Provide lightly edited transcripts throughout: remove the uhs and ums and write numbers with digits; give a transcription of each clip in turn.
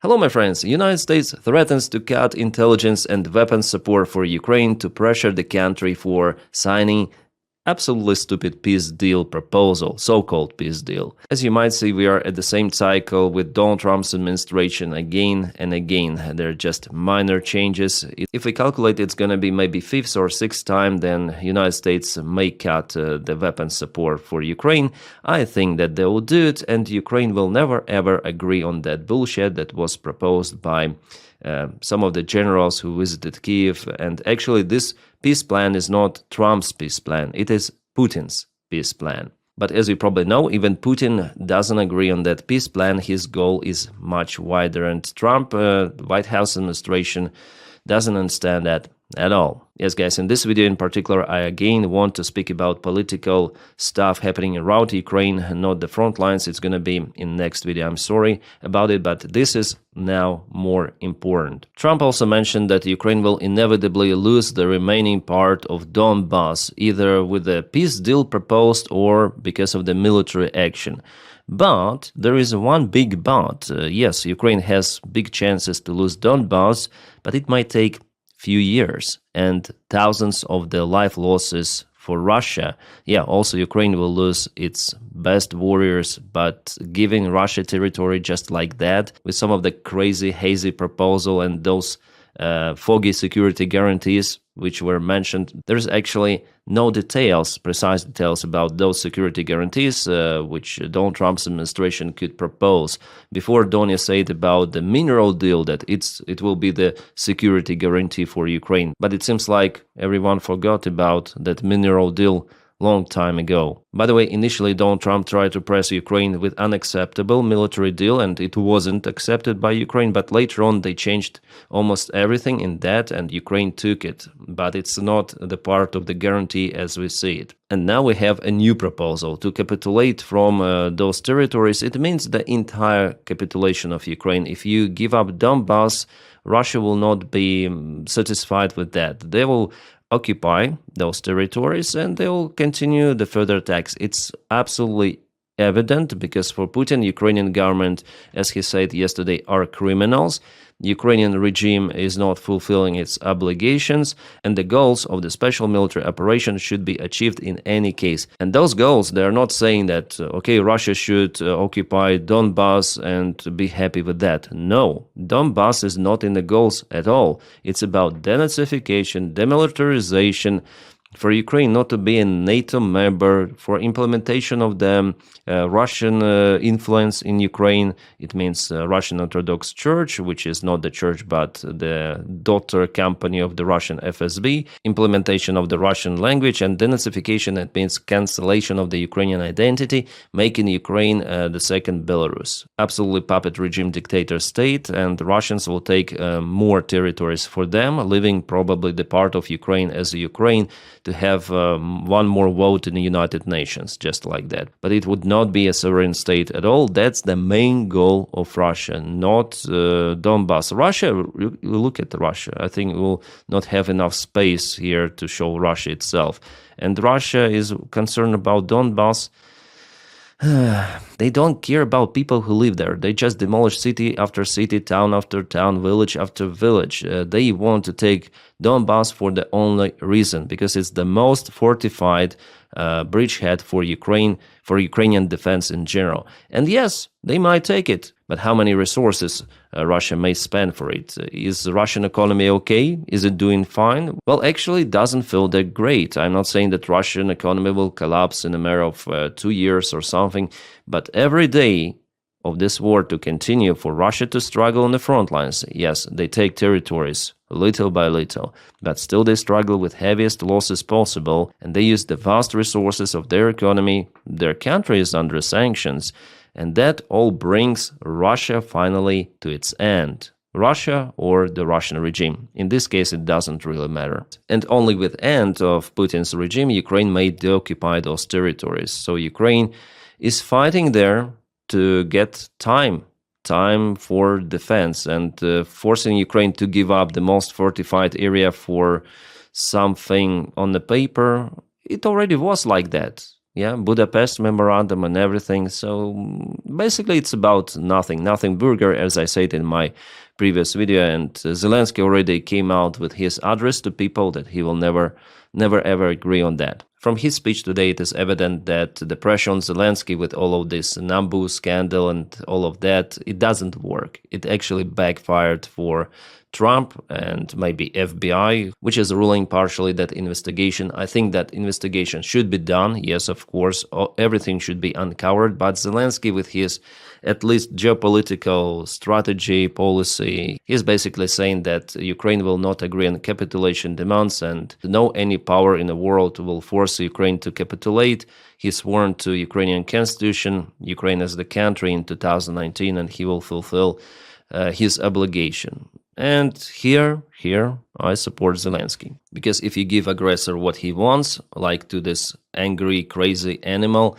Hello, my friends. The United States threatens to cut intelligence and weapons support for Ukraine to pressure the country for signing absolutely stupid peace deal proposal, so-called peace deal. As you might see, we are at the same cycle with Donald Trump's administration again and again. They're just minor changes. If we calculate it's going to be maybe fifth or sixth time, then United States may cut the weapons support for Ukraine. I think that they will do it, and Ukraine will never ever agree on that bullshit that was proposed by some of the generals who visited Kiev. And actually, this peace plan is not Trump's peace plan. It is Putin's peace plan. But as you probably know, even Putin doesn't agree on that peace plan. His goal is much wider. And Trump, White House administration, doesn't understand that at all. Yes, guys, in this video in particular, I again want to speak about political stuff happening around Ukraine, not the front lines. It's going to be in next video. I'm sorry about it, but this is now more important. Trump also mentioned that Ukraine will inevitably lose the remaining part of Donbass, either with the peace deal proposed or because of the military action. But there is one big but. Yes, Ukraine has big chances to lose Donbass, but it might take few years and thousands of the life losses for Russia. Yeah, also Ukraine will lose its best warriors, but giving Russia territory just like that with some of the crazy, hazy proposal and those foggy security guarantees which were mentioned, there's actually no details, precise details about those security guarantees which Donald Trump's administration could propose. Before, Donia said about the mineral deal that it will be the security guarantee for Ukraine, but it seems like everyone forgot about that mineral deal long time ago. By the way, initially Donald Trump tried to press Ukraine with unacceptable military deal, and it wasn't accepted by Ukraine, but later on they changed almost everything in that and Ukraine took it. But it's not the part of the guarantee as we see it. And now we have a new proposal to capitulate from those territories. It means the entire capitulation of Ukraine. If you give up Donbass, Russia will not be satisfied with that. They will occupy those territories and they will continue the further attacks. It's absolutely evident because for Putin, Ukrainian government, as he said yesterday, are criminals. Ukrainian regime is not fulfilling its obligations, and the goals of the special military operation should be achieved in any case. And those goals, they are not saying that, okay, Russia should occupy Donbass and be happy with that. No, Donbass is not in the goals at all. It's about denazification, demilitarization, for Ukraine not to be a NATO member, for implementation of the Russian influence in Ukraine. It means Russian Orthodox Church, which is not the church but the daughter company of the Russian FSB, implementation of the Russian language, and denazification. It means cancellation of the Ukrainian identity, making Ukraine the second Belarus. Absolutely puppet regime dictator state, and the Russians will take more territories for them, leaving probably the part of Ukraine as Ukraine to have one more vote in the United Nations, just like that. But it would not be a sovereign state at all. That's the main goal of Russia, not Donbass. Russia, look at Russia. I think will not have enough space here to show Russia itself. And Russia is concerned about Donbass. They don't care about people who live there. They just demolish city after city, town after town, village after village. They want to take Donbass for the only reason, because it's the most fortified bridgehead for Ukraine, for Ukrainian defense in general. And yes, they might take it, but how many resources Russia may spend for it? Is the Russian economy okay? Is it doing fine? Well, actually, it doesn't feel that great. I'm not saying that Russian economy will collapse in a matter of 2 years or something, but every day of this war to continue, for Russia to struggle on the front lines. Yes, they take territories little by little, but still they struggle with heaviest losses possible, and they use the vast resources of their economy. Their country is under sanctions, and that all brings Russia finally to its end. Russia or the Russian regime. In this case, it doesn't really matter. And only with end of Putin's regime, Ukraine may deoccupy those territories. So Ukraine is fighting there to get time for defense, and forcing Ukraine to give up the most fortified area for something on the paper. It already was like that. Yeah, Budapest memorandum and everything. So basically, it's about nothing burger, as I said in my previous video. And Zelensky already came out with his address to people that he will never ever agree on that. From his speech today, it is evident that the pressure on Zelensky with all of this Nambu scandal and all of that, it doesn't work. It actually backfired for Trump and maybe FBI, which is ruling partially that investigation. I think that investigation should be done. Yes, of course, everything should be uncovered. But Zelensky, with his at least geopolitical strategy, policy, he's basically saying that Ukraine will not agree on capitulation demands and no any power in the world will force Ukraine to capitulate. He sworn to Ukrainian constitution, Ukraine as the country in 2019, and he will fulfill his obligation. And here, I support Zelensky. Because if you give aggressor what he wants, like to this angry, crazy animal,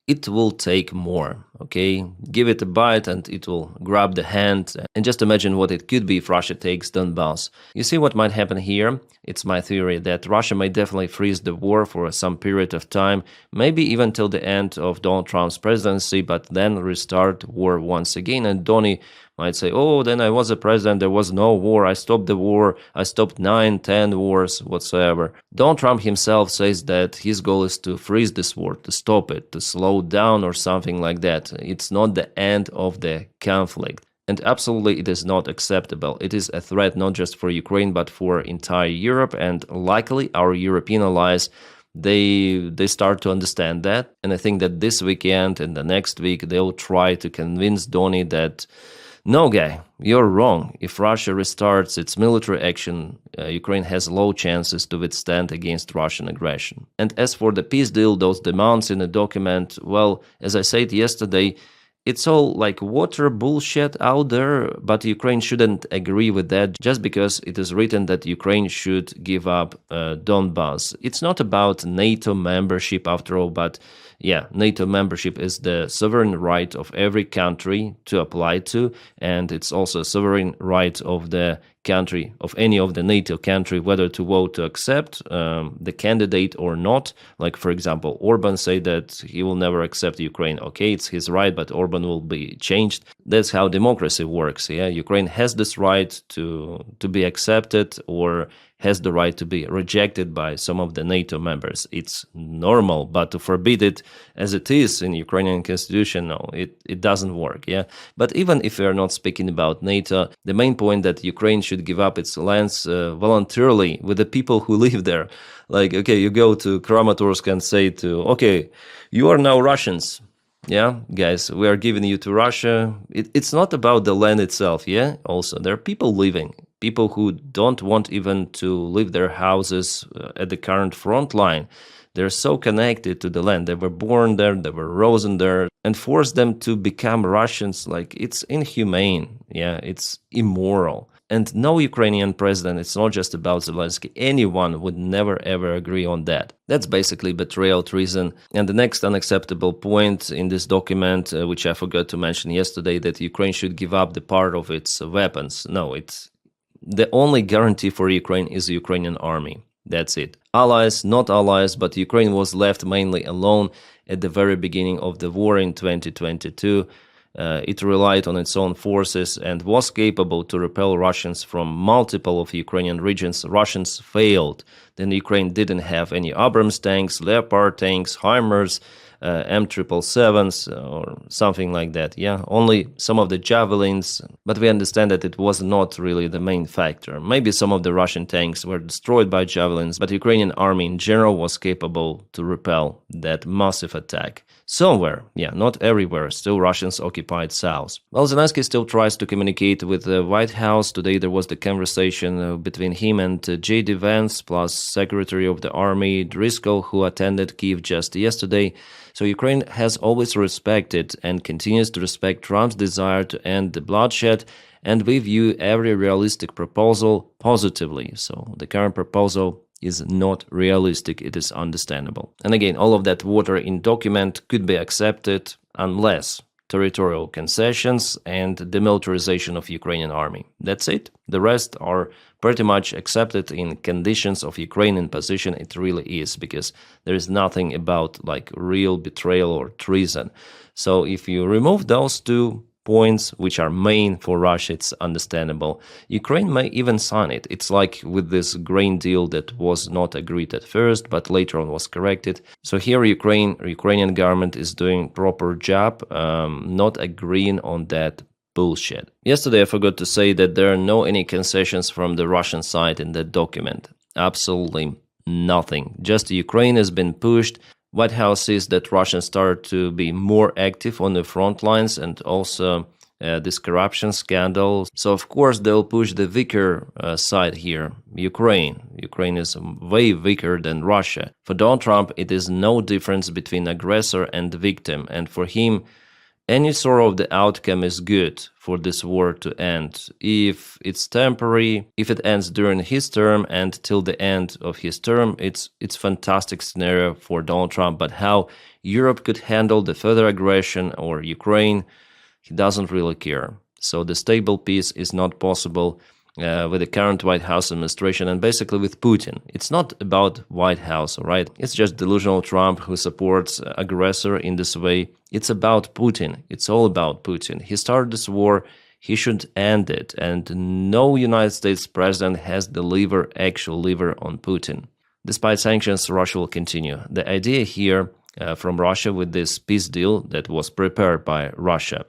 it will take more, okay? Give it a bite and it will grab the hand. And just imagine what it could be if Russia takes Donbass. You see what might happen here? It's my theory that Russia may definitely freeze the war for some period of time, maybe even till the end of Donald Trump's presidency, but then restart war once again. And Donny might say, oh, then I was a president, there was no war, I stopped the war, I stopped 9, 10 wars, whatsoever. Donald Trump himself says that his goal is to freeze this war, to stop it, to slow down or something like that. It's not the end of the conflict. And absolutely it is not acceptable. It is a threat not just for Ukraine, but for entire Europe, and likely our European allies they start to understand that. And I think that this weekend and the next week they'll try to convince Donny that no, guy, you're wrong. If Russia restarts its military action, Ukraine has low chances to withstand against Russian aggression. And as for the peace deal, those demands in the document, well, as I said yesterday, it's all like water bullshit out there, but Ukraine shouldn't agree with that just because it is written that Ukraine should give up Donbass. It's not about NATO membership after all, but yeah, NATO membership is the sovereign right of every country to apply to, and it's also a sovereign right of the country, of any of the NATO country, whether to vote to accept the candidate or not. Like, for example, Orban said that he will never accept Ukraine. Okay, it's his right, but Orban will be changed. That's how democracy works. Yeah, Ukraine has this right to be accepted or has the right to be rejected by some of the NATO members. It's normal, but to forbid it as it is in Ukrainian constitution, no, it doesn't work, yeah? But even if we are not speaking about NATO, the main point that Ukraine should give up its lands voluntarily with the people who live there. Like, okay, you go to Kramatorsk and say to, okay, you are now Russians. Yeah, guys, we are giving you to Russia. It's not about the land itself, yeah? Also, there are people living, people who don't want even to leave their houses at the current front line. They're so connected to the land. They were born there, they were raised there, and force them to become Russians, like, it's inhumane, yeah, it's immoral. And no Ukrainian president, it's not just about Zelensky, anyone would never ever agree on that. That's basically betrayal, treason. And the next unacceptable point in this document, which I forgot to mention yesterday, that Ukraine should give up the part of its weapons. No, it's the only guarantee for Ukraine is the Ukrainian army. That's it. Allies, not allies, but Ukraine was left mainly alone at the very beginning of the war in 2022. It relied on its own forces and was capable to repel Russians from multiple of Ukrainian regions. Russians failed. Then Ukraine didn't have any Abrams tanks, Leopard tanks, HIMARS, M777s or something like that. Yeah, only some of the javelins, but we understand that it was not really the main factor. Maybe some of the Russian tanks were destroyed by javelins, but Ukrainian army in general was capable to repel that massive attack. Somewhere, yeah, not everywhere, still Russians occupied South. Well, Zelensky still tries to communicate with the White House. Today there was the conversation between him and J.D. Vance, plus Secretary of the Army Driscoll, who attended Kyiv just yesterday. So Ukraine has always respected and continues to respect Trump's desire to end the bloodshed, and we view every realistic proposal positively. So the current proposal is not realistic, it is understandable. And again, all of that water in document could be accepted unless territorial concessions, and demilitarization of Ukrainian army. That's it. The rest are pretty much accepted in conditions of Ukrainian position. It really is, because there is nothing about like real betrayal or treason. So if you remove those two points, which are main for Russia, it's understandable. Ukraine may even sign it. It's like with this grain deal that was not agreed at first, but later on was corrected. So here Ukrainian government is doing proper job, not agreeing on that bullshit. Yesterday I forgot to say that there are no any concessions from the Russian side in that document. Absolutely nothing. Just Ukraine has been pushed. White House says that Russians started to be more active on the front lines, and also this corruption scandal. So of course they'll push the weaker side here, Ukraine. Ukraine is way weaker than Russia. For Donald Trump, it is no difference between aggressor and victim, and for him, any sort of the outcome is good for this war to end. If it's temporary, if it ends during his term and till the end of his term, it's fantastic scenario for Donald Trump. But how Europe could handle the further aggression or Ukraine, he doesn't really care. So the stable peace is not possible with the current White House administration and basically with Putin. It's not about White House, all right? It's just delusional Trump who supports aggressor in this way. It's about Putin. It's all about Putin. He started this war. He should end it. And no United States president has the actual lever on Putin. Despite sanctions, Russia will continue. The idea here from Russia with this peace deal that was prepared by Russia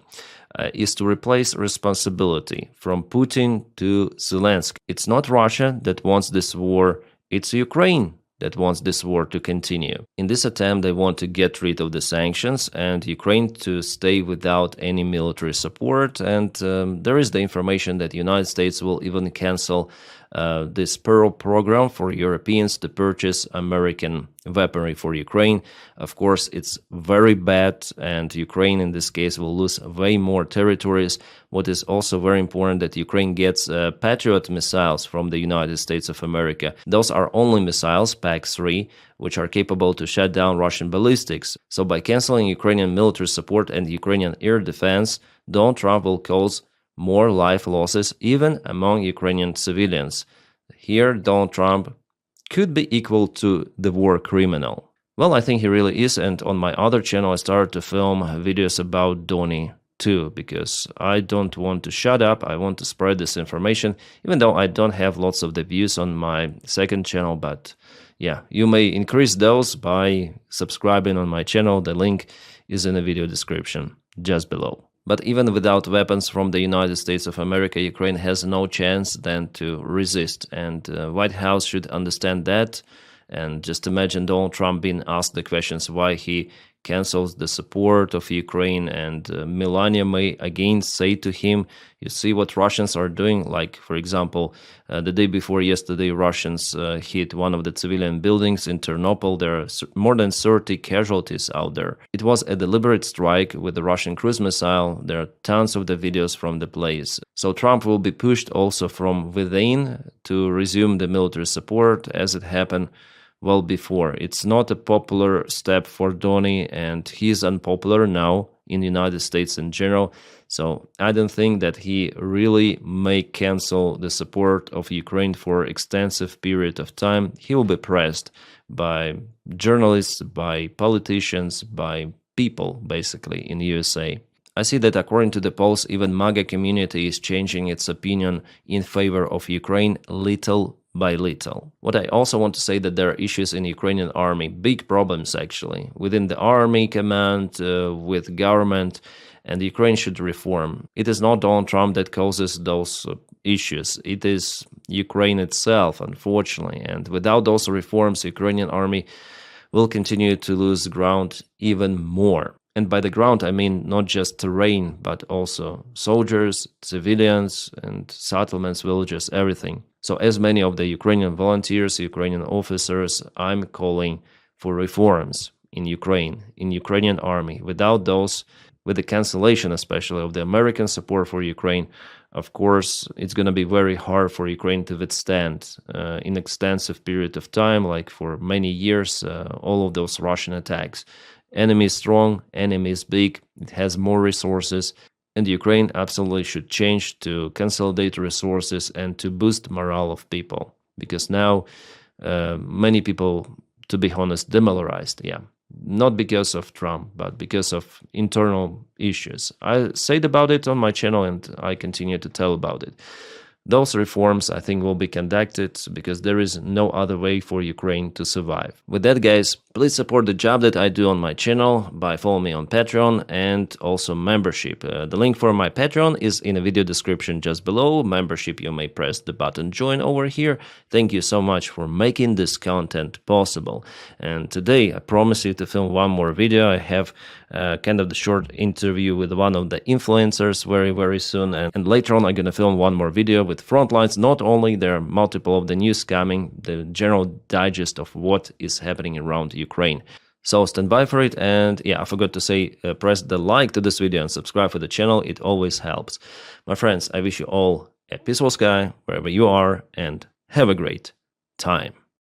is to replace responsibility from Putin to Zelensky. It's not Russia that wants this war, it's Ukraine that wants this war to continue. In this attempt, they want to get rid of the sanctions and Ukraine to stay without any military support. And there is the information that the United States will even cancel this Pearl program for Europeans to purchase American weaponry for Ukraine. Of course, it's very bad, and Ukraine in this case will lose way more territories. What is also very important that Ukraine gets Patriot missiles from the United States of America. Those are only missiles, PAC-3, which are capable to shut down Russian ballistics. So by canceling Ukrainian military support and Ukrainian air defense, Donald Trump will cause more life losses even among Ukrainian civilians. Here, Donald Trump could be equal to the war criminal. Well, I think he really is, and on my other channel I started to film videos about Donnie too, because I don't want to shut up, I want to spread this information, even though I don't have lots of the views on my second channel, but yeah, you may increase those by subscribing on my channel. The link is in the video description just below. But even without weapons from the United States of America, Ukraine has no chance then to resist. And White House should understand that. And just imagine Donald Trump being asked the questions why he cancels the support of Ukraine, and Melania may again say to him, you see what Russians are doing? Like, for example, the day before yesterday, Russians hit one of the civilian buildings in Ternopil. There are more than 30 casualties out there. It was a deliberate strike with the Russian cruise missile. There are tons of the videos from the place. So Trump will be pushed also from within to resume the military support as it happened well before. It's not a popular step for Donnie, and he's unpopular now in the United States in general. So I don't think that he really may cancel the support of Ukraine for extensive period of time. He will be pressed by journalists, by politicians, by people basically in USA. I see that according to the polls, even MAGA community is changing its opinion in favor of Ukraine little by little. What I also want to say that there are issues in Ukrainian army, big problems actually, within the army command, with government, and Ukraine should reform. It is not Donald Trump that causes those issues. It is Ukraine itself, unfortunately. And without those reforms, Ukrainian army will continue to lose ground even more. And by the ground, I mean not just terrain, but also soldiers, civilians, and settlements, villages, everything. So as many of the Ukrainian volunteers, Ukrainian officers, I'm calling for reforms in Ukrainian army. Without those, with the cancellation especially of the American support for Ukraine, of course, it's going to be very hard for Ukraine to withstand in extensive period of time, like for many years, all of those Russian attacks. Enemy is strong, enemy is big, it has more resources, and Ukraine absolutely should change to consolidate resources and to boost morale of people. Because now many people, to be honest, demoralized. Yeah, not because of Trump, but because of internal issues. I said about it on my channel, and I continue to tell about it. Those reforms, I think, will be conducted because there is no other way for Ukraine to survive. With that, guys, please support the job that I do on my channel by following me on Patreon and also membership. The link for my Patreon is in the video description just below. Membership, you may press the button join over here. Thank you so much for making this content possible. And today, I promise you to film one more video. I have kind of the short interview with one of the influencers very soon, and later on I'm gonna film one more video with frontlines. Not only there are multiple of the news coming, the general digest of what is happening around Ukraine. So stand by for it, and yeah, I forgot to say, press the like to this video and subscribe for the channel. It always helps. My friends, I wish you all a peaceful sky wherever you are, and have a great time.